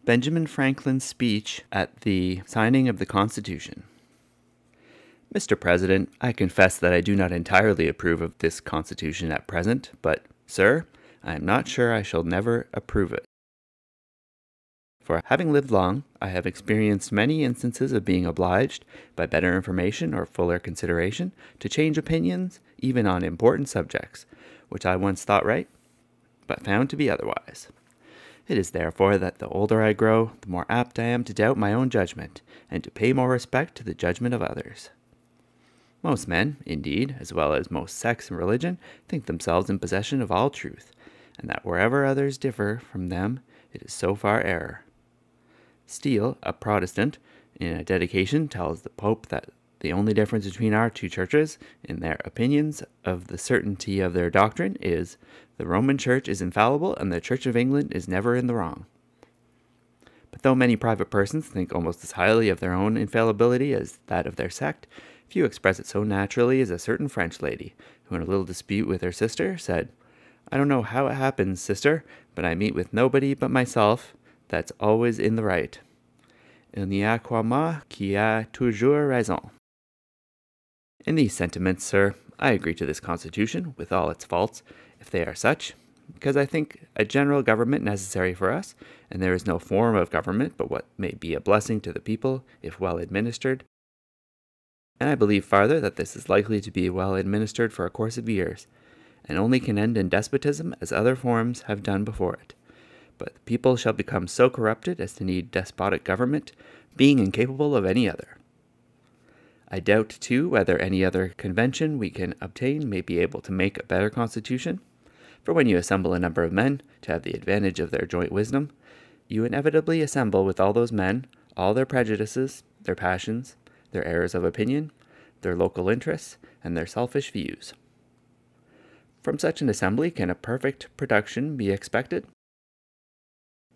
Benjamin Franklin's speech at the signing of the Constitution. Mr. President, I confess that I do not entirely approve of this Constitution at present, but, sir, I am not sure I shall never approve it. For having lived long, I have experienced many instances of being obliged, by better information or fuller consideration, to change opinions, even on important subjects, which I once thought right, but found to be otherwise. It is therefore that the older I grow, the more apt I am to doubt my own judgment, and to pay more respect to the judgment of others. Most men, indeed, as well as most sects and religion, think themselves in possession of all truth, and that wherever others differ from them, it is so far error. Steele, a Protestant, in a dedication tells the Pope that the only difference between our two churches, in their opinions of the certainty of their doctrine, is the Roman Church is infallible and the Church of England is never in the wrong. But though many private persons think almost as highly of their own infallibility as that of their sect, few express it so naturally as a certain French lady, who in a little dispute with her sister said, "I don't know how it happens, sister, but I meet with nobody but myself that's always in the right. Il n'y a que moi qui a toujours raison." In these sentiments, sir, I agree to this Constitution, with all its faults, if they are such, because I think a general government necessary for us, and there is no form of government but what may be a blessing to the people, if well administered. And I believe farther that this is likely to be well administered for a course of years, and only can end in despotism as other forms have done before it. But the people shall become so corrupted as to need despotic government, being incapable of any other. I doubt, too, whether any other convention we can obtain may be able to make a better constitution, for when you assemble a number of men to have the advantage of their joint wisdom, you inevitably assemble with all those men all their prejudices, their passions, their errors of opinion, their local interests, and their selfish views. From such an assembly can a perfect production be expected?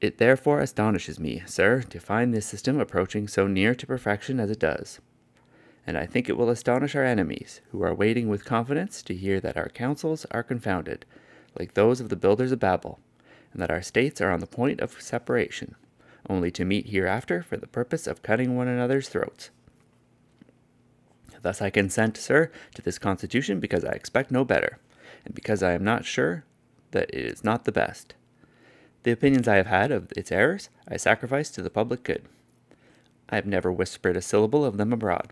It therefore astonishes me, sir, to find this system approaching so near to perfection as it does. And I think it will astonish our enemies, who are waiting with confidence to hear that our counsels are confounded, like those of the builders of Babel, and that our states are on the point of separation, only to meet hereafter for the purpose of cutting one another's throats. Thus I consent, sir, to this Constitution because I expect no better, and because I am not sure that it is not the best. The opinions I have had of its errors I sacrifice to the public good. I have never whispered a syllable of them abroad.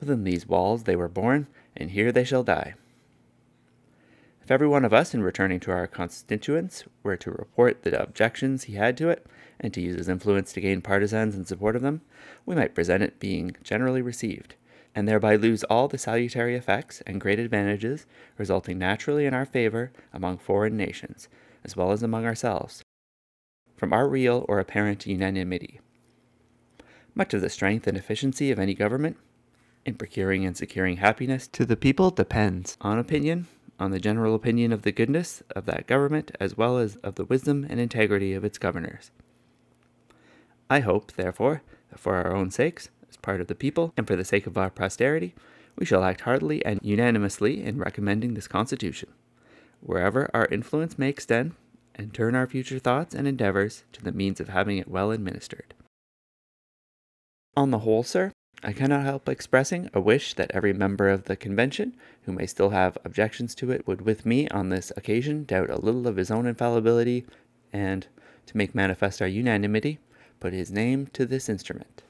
Within these walls they were born, and here they shall die. If every one of us, in returning to our constituents, were to report the objections he had to it, and to use his influence to gain partisans in support of them, we might present it being generally received, and thereby lose all the salutary effects and great advantages resulting naturally in our favor among foreign nations, as well as among ourselves, from our real or apparent unanimity. Much of the strength and efficiency of any government, in procuring and securing happiness to the people, depends on opinion, on the general opinion of the goodness of that government, as well as of the wisdom and integrity of its governors. I hope, therefore, that for our own sakes, as part of the people, and for the sake of our posterity, we shall act heartily and unanimously in recommending this Constitution, wherever our influence may extend, and turn our future thoughts and endeavors to the means of having it well administered. On the whole, sir, I cannot help expressing a wish that every member of the Convention, who may still have objections to it, would with me on this occasion doubt a little of his own infallibility, and, to make manifest our unanimity, put his name to this instrument.